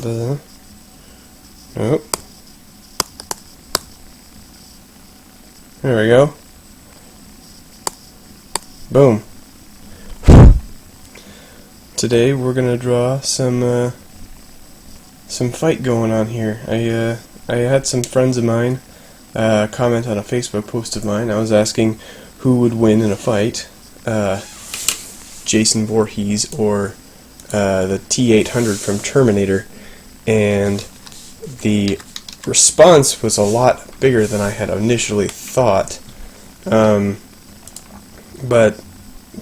Oh. There we go. Boom. Today we're gonna draw some fight going on here. I had some friends of mine comment on a Facebook post of mine. I was asking who would win in a fight, Jason Voorhees or the T-800 from Terminator, and the response was a lot bigger than I had initially thought, but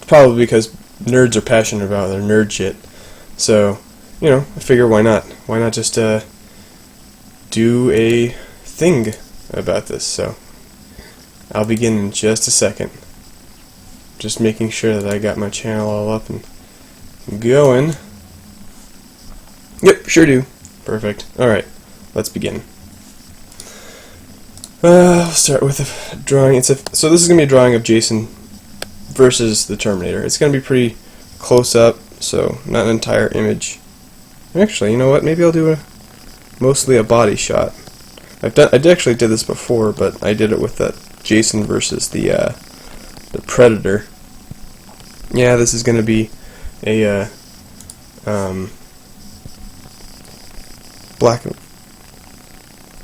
probably because nerds are passionate about their nerd shit. So, you know, I figure why not? Why not just do a thing about this? So, I'll begin in just a second. Just making sure that I got my channel all up and going. Yep, sure do. Perfect. Alright, let's begin. I'll start with a drawing. So this is going to be a drawing of Jason versus the Terminator. It's going to be pretty close up, so not an entire image. Actually, you know what? Maybe I'll do mostly a body shot. I actually did this before, but I did it with that Jason versus the Predator. Yeah, this is going to be a black and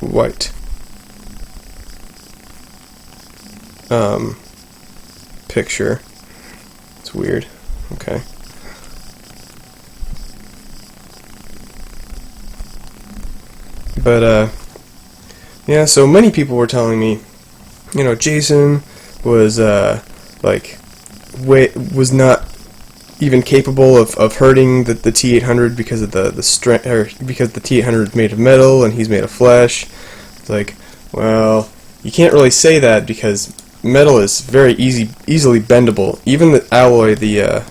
white picture. It's weird. Okay. But yeah, so many people were telling me, you know, Jason was was not even capable of hurting the T-800 because of the strength, or because the T-800 is made of metal and he's made of flesh. It's like, well, you can't really say that because metal is very easily bendable. Even the alloy, the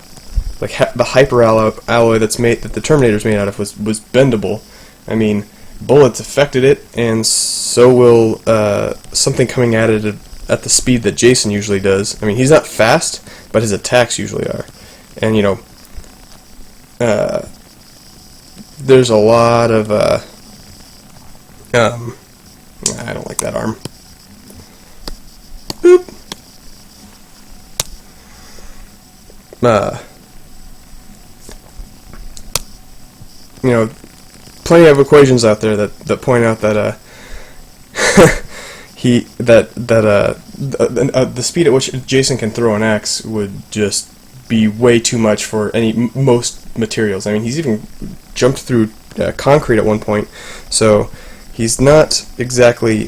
hyper alloy that the Terminator's made out of was bendable. I mean, bullets affected it, and so will something coming at it at the speed that Jason usually does. I mean, he's not fast, but his attacks usually are. And, you know, there's a lot of, I don't like that arm. Boop. You know, plenty of equations out there that point out that, the speed at which Jason can throw an axe would just be way too much for most materials. I mean, he's even jumped through concrete at one point, so he's not exactly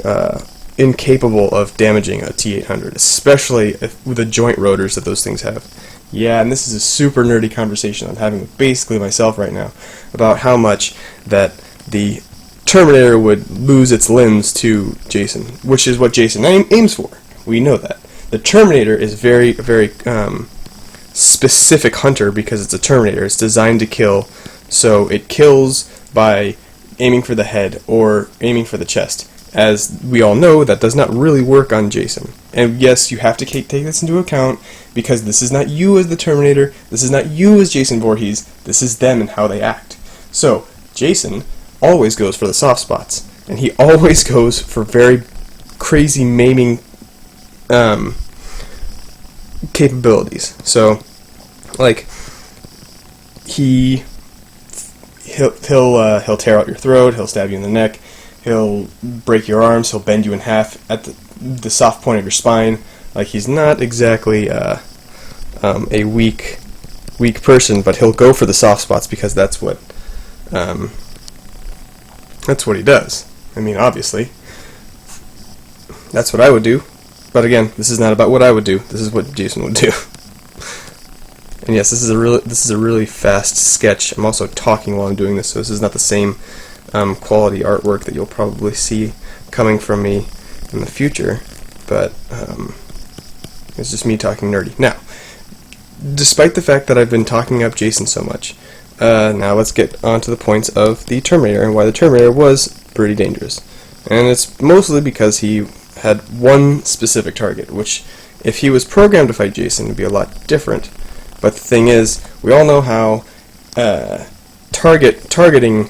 incapable of damaging a T-800, especially with the joint rotors that those things have. Yeah, and this is a super nerdy conversation I'm having with basically myself right now about how much that the Terminator would lose its limbs to Jason, which is what Jason aims for. We know that. The Terminator is very, very specific hunter because it's a Terminator. It's designed to kill, so it kills by aiming for the head or aiming for the chest. As we all know, that does not really work on Jason. And yes, you have to take this into account because this is not you as the Terminator, this is not you as Jason Voorhees, this is them and how they act. So, Jason always goes for the soft spots, and he always goes for very crazy maiming capabilities. So, like, he'll tear out your throat, he'll stab you in the neck, he'll break your arms, he'll bend you in half at the soft point of your spine. Like, he's not exactly a weak person, but he'll go for the soft spots because that's what he does. I mean, obviously, that's what I would do. But again, this is not about what I would do. This is what Jason would do. And yes, this is a really fast sketch. I'm also talking while I'm doing this, so this is not the same quality artwork that you'll probably see coming from me in the future. But it's just me talking nerdy. Now, despite the fact that I've been talking up Jason so much, now let's get on to the points of the Terminator and why the Terminator was pretty dangerous. And it's mostly because he had one specific target, which, if he was programmed to fight Jason, would be a lot different. But the thing is, we all know how targeting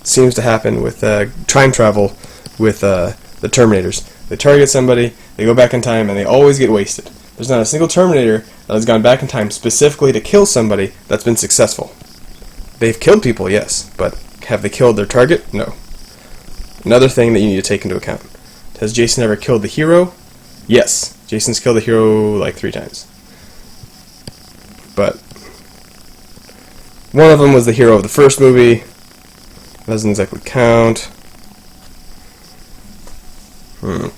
seems to happen with time travel with the Terminators. They target somebody, they go back in time, and they always get wasted. There's not a single Terminator that has gone back in time specifically to kill somebody that's been successful. They've killed people, yes, but have they killed their target? No. Another thing that you need to take into account. Has Jason ever killed the hero? Yes. Jason's killed the hero like 3 times. But one of them was the hero of the first movie. Doesn't exactly count. Maybe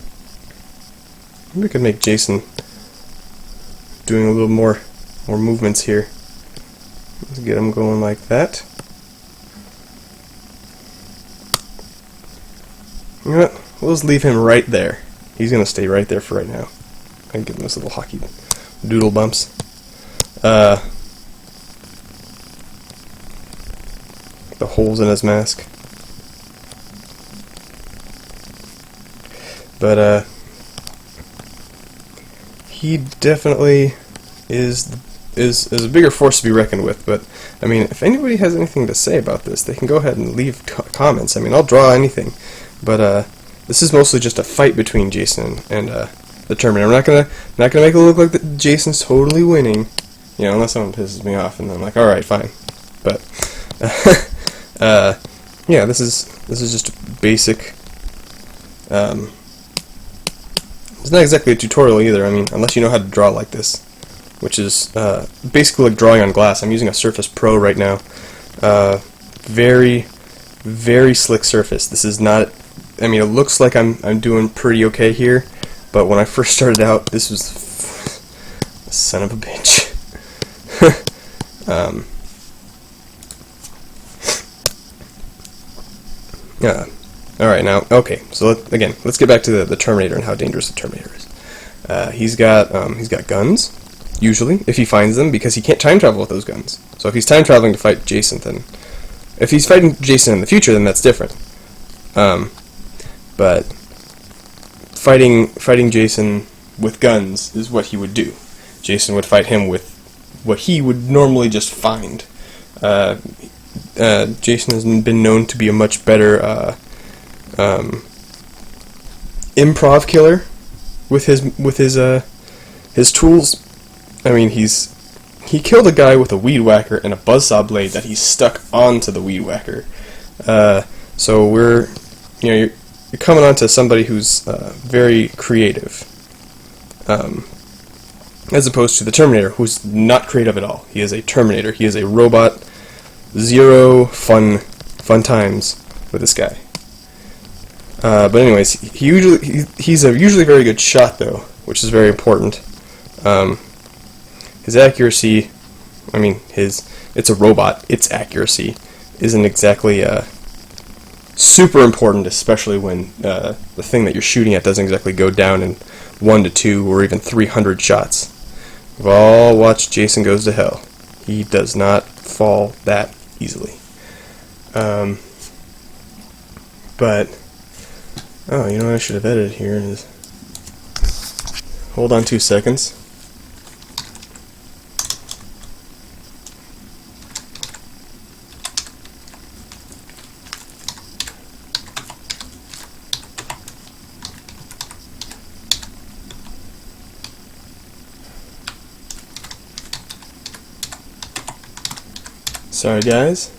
we could make Jason doing a little more movements here. Let's get him going like that. You know what? We'll just leave him right there. He's gonna stay right there for right now. I can give him this little hockey doodle bumps. The holes in his mask. But he definitely is a bigger force to be reckoned with. But I mean, if anybody has anything to say about this, they can go ahead and leave comments. I mean, I'll draw anything. But this is mostly just a fight between Jason and the Terminator. I'm not gonna make it look like that Jason's totally winning, you know, unless someone pisses me off, and then I'm like, all right, fine. But yeah, this is just basic. It's not exactly a tutorial either. I mean, unless you know how to draw like this, which is basically like drawing on glass. I'm using a Surface Pro right now. Very, very slick surface. This is not. I mean, it looks like I'm doing pretty okay here, but when I first started out, this was son of a bitch. Yeah. All right, now, okay. So let's get back to the Terminator and how dangerous the Terminator is. He's got guns, usually, if he finds them, because he can't time travel with those guns. So if he's time traveling to fight Jason, then if he's fighting Jason in the future, then that's different. But fighting Jason with guns is what he would do. Jason would fight him with what he would normally just find. Jason has been known to be a much better improv killer with his tools. I mean, he killed a guy with a weed whacker and a buzzsaw blade that he stuck onto the weed whacker. So you're coming onto somebody who's very creative, as opposed to the Terminator, who's not creative at all. He is a Terminator. He is a robot. Zero fun times with this guy. But anyways, he's a usually very good shot though, which is very important. His accuracy, I mean, it's a robot. Its accuracy isn't exactly super important, especially when the thing that you're shooting at doesn't exactly go down in 1 to 2 or even 300 shots. We've all watched Jason Goes to Hell. He does not fall that easily. But oh, you know what I should have edited here is, hold on 2 seconds. Sorry, guys.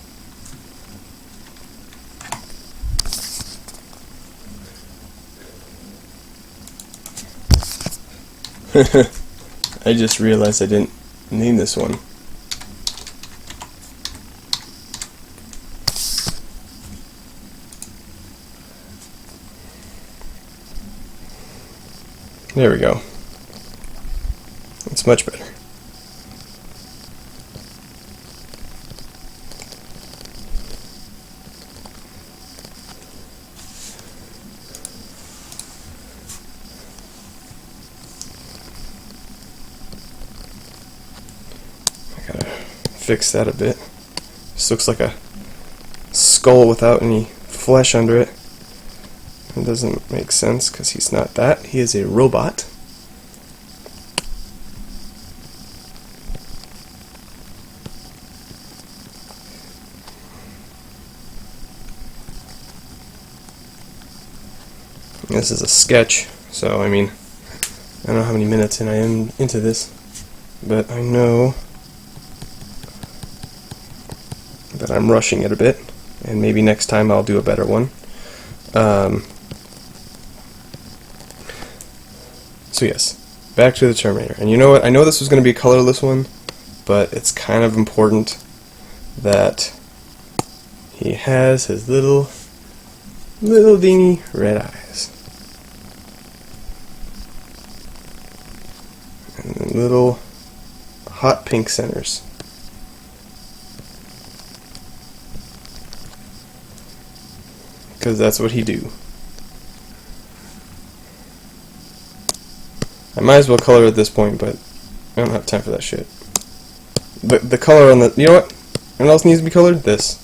I just realized I didn't name this one. There we go. It's much better. Fix that a bit. This looks like a skull without any flesh under it. It doesn't make sense because he's not that. He is a robot. This is a sketch, so I mean, I don't know how many minutes in I am into this, but I know that I'm rushing it a bit, and maybe next time I'll do a better one. So yes, back to the Terminator. And you know what? I know this was going to be a colorless one, but it's kind of important that he has his little dingy red eyes. And the little hot pink centers. Because that's what he do. I might as well color at this point, but I don't have time for that shit. But the color on the... You know what? What else needs to be colored? This.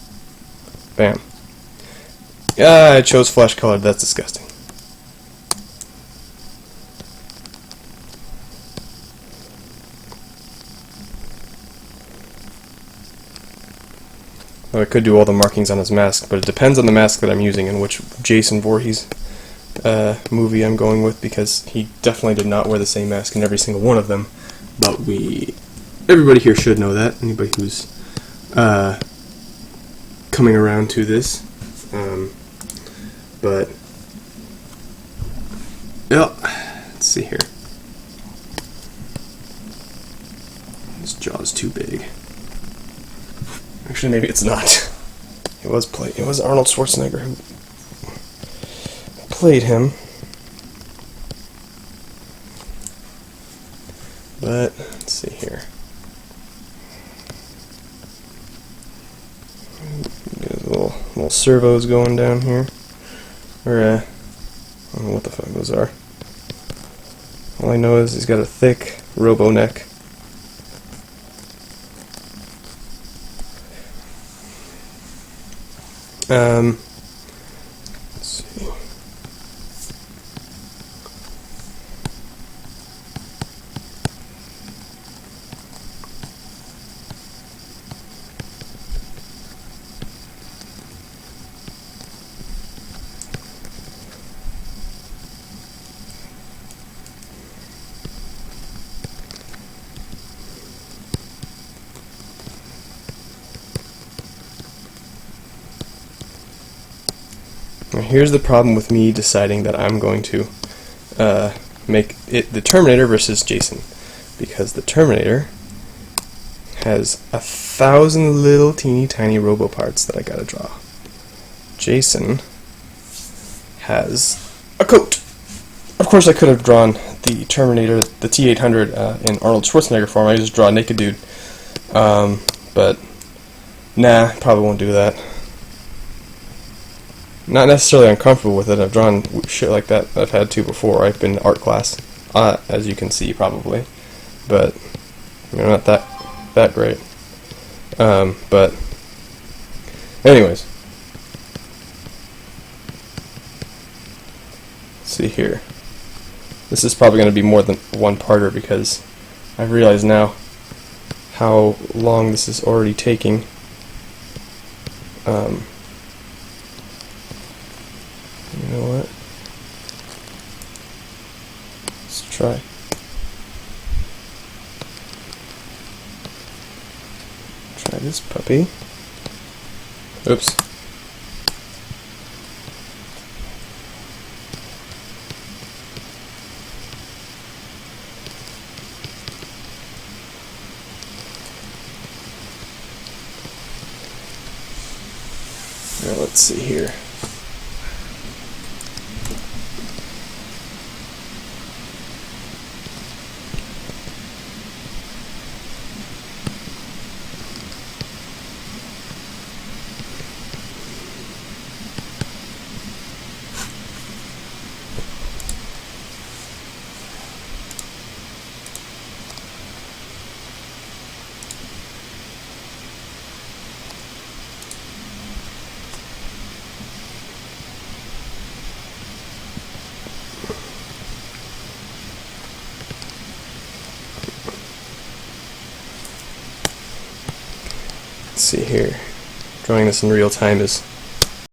Bam. Yeah, I chose flesh colored. That's disgusting. Well, I could do all the markings on his mask, but it depends on the mask that I'm using and which Jason Voorhees movie I'm going with, because he definitely did not wear the same mask in every single one of them. But everybody here should know that. Anybody who's coming around to this. But well, let's see here. This jaw's too big. Actually, maybe it's not. It was Arnold Schwarzenegger who played him. But let's see here. There's little servos going down here. Or I don't know what the fuck those are. All I know is he's got a thick robo neck. Let's see. Now here's the problem with me deciding that I'm going to make it the Terminator versus Jason, because the Terminator has 1,000 little teeny tiny robo parts that I gotta draw. Jason has a coat. Of course, I could have drawn the Terminator, the T-800 in Arnold Schwarzenegger form. I just draw a naked dude, but nah, probably won't do that. Not necessarily uncomfortable with it. I've drawn shit like that. I've had to before. I've been in art class, as you can see probably, but not that great. But anyways, let's see here. This is probably going to be more than one parter, because I've realized now how long this is already taking. You know what? Let's try. Try this puppy. Oops. Now let's see here. Let's see here. Drawing this in real time is